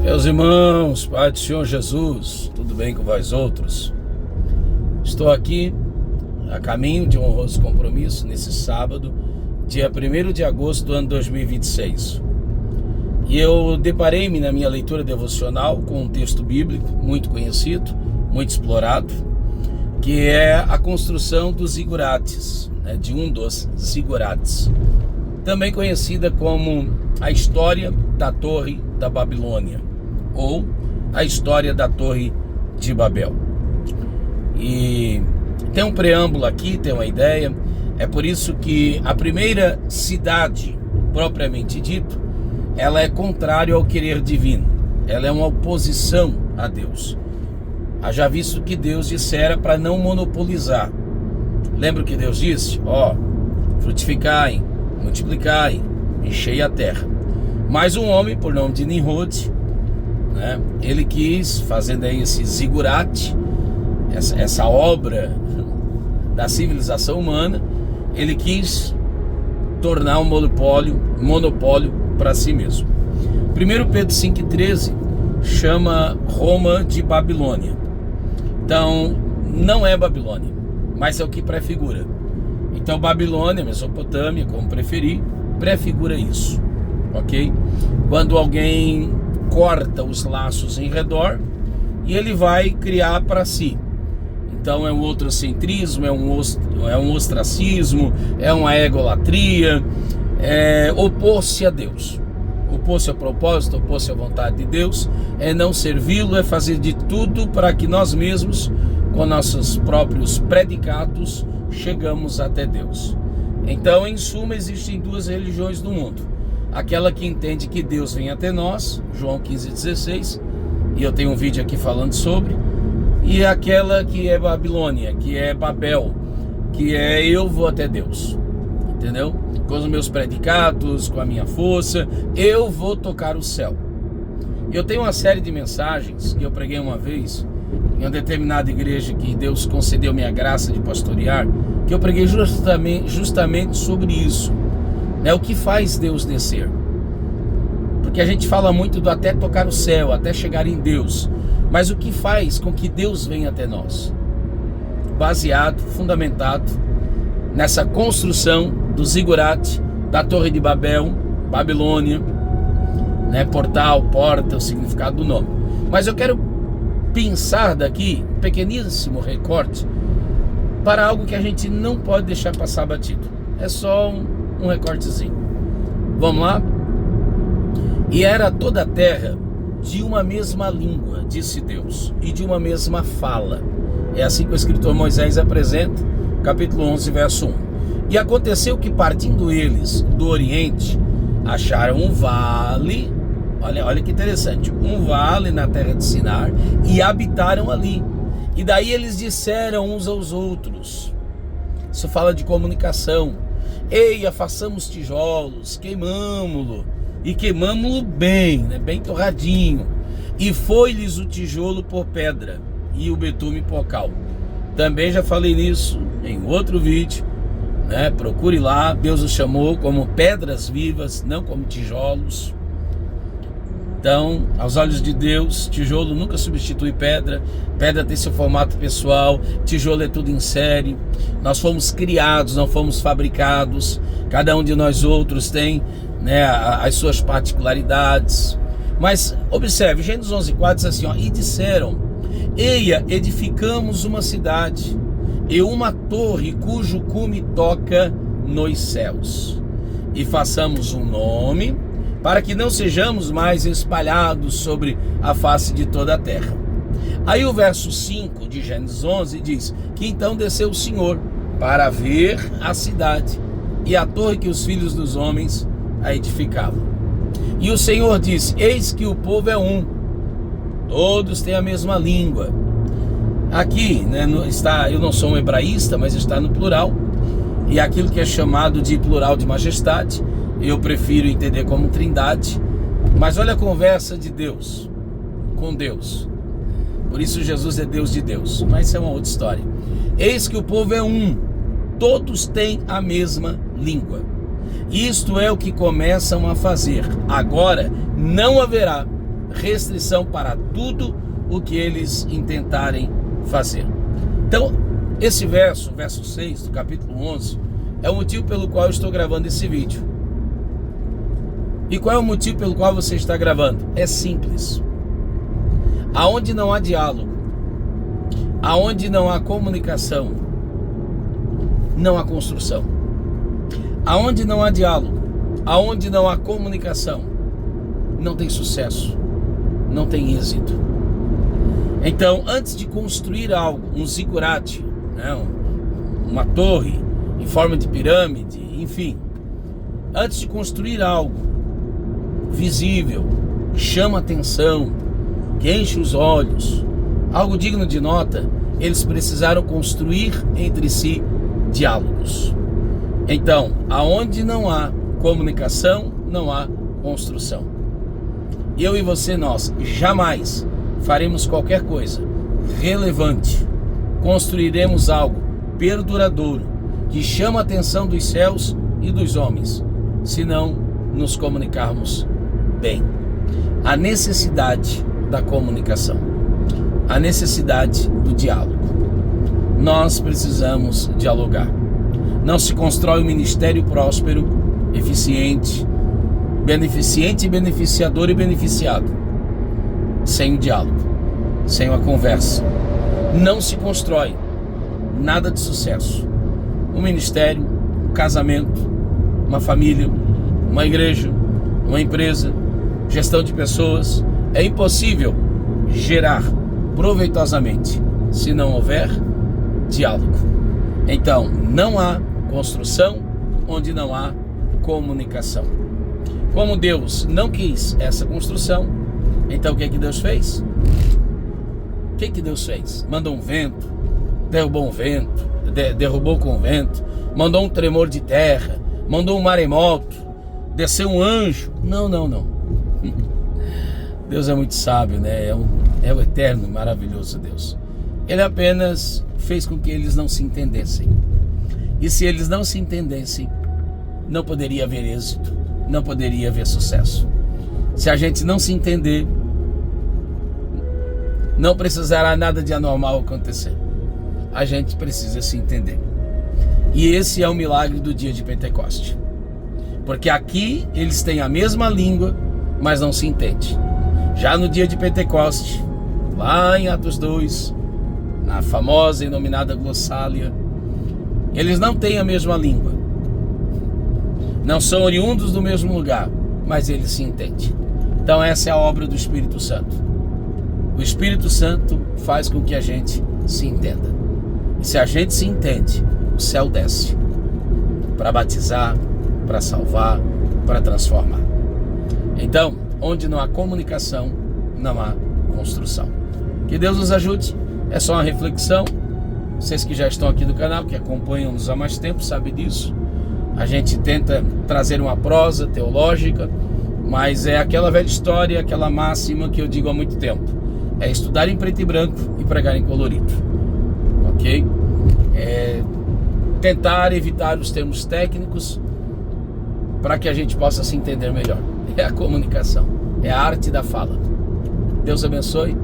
Meus irmãos, Pai do Senhor Jesus, tudo bem com vós outros? Estou aqui a caminho de um honroso compromisso nesse sábado, dia 1º de agosto do ano 2026. E eu deparei-me na minha leitura devocional com um texto bíblico muito conhecido, muito explorado, que é a construção dos zigurates, de um dos zigurates, também conhecida como a história da Torre da Babilônia, ou a história da Torre de Babel. E tem um preâmbulo aqui, tem uma ideia. É por isso que a primeira cidade, propriamente dito, ela é contrária ao querer divino. Ela é uma oposição a Deus. Haja visto que Deus dissera para não monopolizar. Lembra o que Deus disse? Frutificai, multiplicai, enchei a terra. Mas um homem, por nome de Nimrod, ele quis, fazendo aí esse zigurate, essa obra da civilização humana, ele quis tornar um monopólio para si mesmo. 1 Pedro 5,13 chama Roma de Babilônia. Então, não é Babilônia, mas é o que prefigura. Então, Babilônia, Mesopotâmia, como preferir, prefigura isso, ok? Quando alguém corta os laços em redor e ele vai criar para si. Então é um outrocentrismo, é um ostracismo, é uma egolatria, opor-se a Deus, opor-se ao propósito, opor-se à vontade de Deus, é não servi-lo, é fazer de tudo para que nós mesmos, com nossos próprios predicados, chegamos até Deus. Então, em suma, existem duas religiões no mundo. Aquela que entende que Deus vem até nós, João 15,16, e eu tenho um vídeo aqui falando sobre, e aquela que é Babilônia, que é Babel, que é eu vou até Deus, entendeu? Com os meus predicados, com a minha força, eu vou tocar o céu. Eu tenho uma série de mensagens que eu preguei uma vez em uma determinada igreja que Deus concedeu minha graça de pastorear, que eu preguei justamente sobre isso. O que faz Deus descer? Porque a gente fala muito do até tocar o céu, até chegar em Deus. Mas o que faz com que Deus venha até nós? Baseado, fundamentado nessa construção do zigurate, da Torre de Babel, Babilônia, portal, porta, o significado do nome. Mas eu quero pensar daqui, um pequeníssimo recorte, para algo que a gente não pode deixar passar batido. É só um recortezinho. Vamos lá? E era toda a terra de uma mesma língua, disse Deus, e de uma mesma fala. É assim que o escritor Moisés apresenta, capítulo 11, verso 1. E aconteceu que, partindo eles do Oriente, acharam um vale, olha que interessante, um vale na terra de Sinar, e habitaram ali. E daí eles disseram uns aos outros, isso fala de comunicação: ei, façamos tijolos, queimamo-lo, e queimamo-lo bem, bem torradinho. E foi-lhes o tijolo por pedra, e o betume por cal. Também já falei nisso em outro vídeo, procure lá. Deus os chamou como pedras vivas, não como tijolos. Então, aos olhos de Deus, tijolo nunca substitui pedra. Pedra tem seu formato pessoal, tijolo é tudo em série. Nós fomos criados, não fomos fabricados. Cada um de nós outros tem as suas particularidades. Mas observe, Gênesis 11,4 diz assim, e disseram: eia, edificamos uma cidade e uma torre cujo cume toca nos céus, e façamos um nome, para que não sejamos mais espalhados sobre a face de toda a terra. Aí o verso 5 de Gênesis 11 diz que então desceu o Senhor para ver a cidade e a torre que os filhos dos homens a edificavam. E o Senhor disse: eis que o povo é um, todos têm a mesma língua. Aqui está, eu não sou um hebraísta, mas está no plural, e aquilo que é chamado de plural de majestade, eu prefiro entender como trindade. Mas olha a conversa de Deus com Deus. Por isso Jesus é Deus de Deus, mas isso é uma outra história. Eis que o povo é um, todos têm a mesma língua. Isto é o que começam a fazer. Agora não haverá restrição para tudo o que eles intentarem fazer. Então, esse verso 6 do capítulo 11, é o motivo pelo qual eu estou gravando esse vídeo. E qual é o motivo pelo qual você está gravando? É simples. Aonde não há diálogo, aonde não há comunicação, não há construção. Aonde não há diálogo, aonde não há comunicação, não tem sucesso, não tem êxito. Então, antes de construir algo, um zigurate, né, uma torre em forma de pirâmide, enfim, antes de construir algo visível, que chama atenção, que enche os olhos, algo digno de nota, eles precisaram construir entre si diálogos. Então, aonde não há comunicação, não há construção. Eu e você, nós jamais faremos qualquer coisa relevante, construiremos algo perduradouro, que chama a atenção dos céus e dos homens, se não nos comunicarmos bem. A necessidade da comunicação, a necessidade do diálogo. Nós precisamos dialogar. Não se constrói um ministério próspero, eficiente, beneficente, beneficiador e beneficiado sem o diálogo, sem a conversa. Não se constrói nada de sucesso. Um ministério, um casamento, uma família, uma igreja, uma empresa, gestão de pessoas, é impossível gerar proveitosamente se não houver diálogo. Então, não há construção onde não há comunicação. Como Deus não quis essa construção, então o que é que Deus fez? O que é que Deus fez? Mandou um vento, derrubou um vento, derrubou com o vento, mandou um tremor de terra, mandou um maremoto, desceu um anjo. Não. Deus é muito sábio, né? É o eterno, maravilhoso Deus. Ele apenas fez com que eles não se entendessem. E se eles não se entendessem, não poderia haver êxito, não poderia haver sucesso. Se a gente não se entender, não precisará nada de anormal acontecer. A gente precisa se entender. E esse é o milagre do dia de Pentecoste. Porque aqui eles têm a mesma língua, mas não se entendem. Já no dia de Pentecoste, lá em Atos 2, na famosa e nominada glossália, eles não têm a mesma língua, não são oriundos do mesmo lugar, mas eles se entendem. Então essa é a obra do Espírito Santo. O Espírito Santo faz com que a gente se entenda. E se a gente se entende, o céu desce para batizar, para salvar, para transformar. Então, onde não há comunicação, não há construção. Que Deus nos ajude. É só uma reflexão. Vocês que já estão aqui no canal, que acompanham-nos há mais tempo, sabem disso. A gente tenta trazer uma prosa teológica, mas é aquela velha história, aquela máxima que eu digo há muito tempo. É estudar em preto e branco e pregar em colorido. Ok? É tentar evitar os termos técnicos para que a gente possa se entender melhor. É a comunicação, é a arte da fala. Deus abençoe,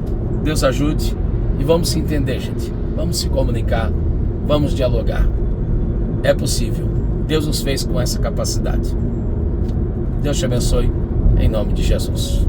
Deus ajude e vamos se entender, gente. Vamos se comunicar, vamos dialogar. É possível. Deus nos fez com essa capacidade. Deus te abençoe, em nome de Jesus.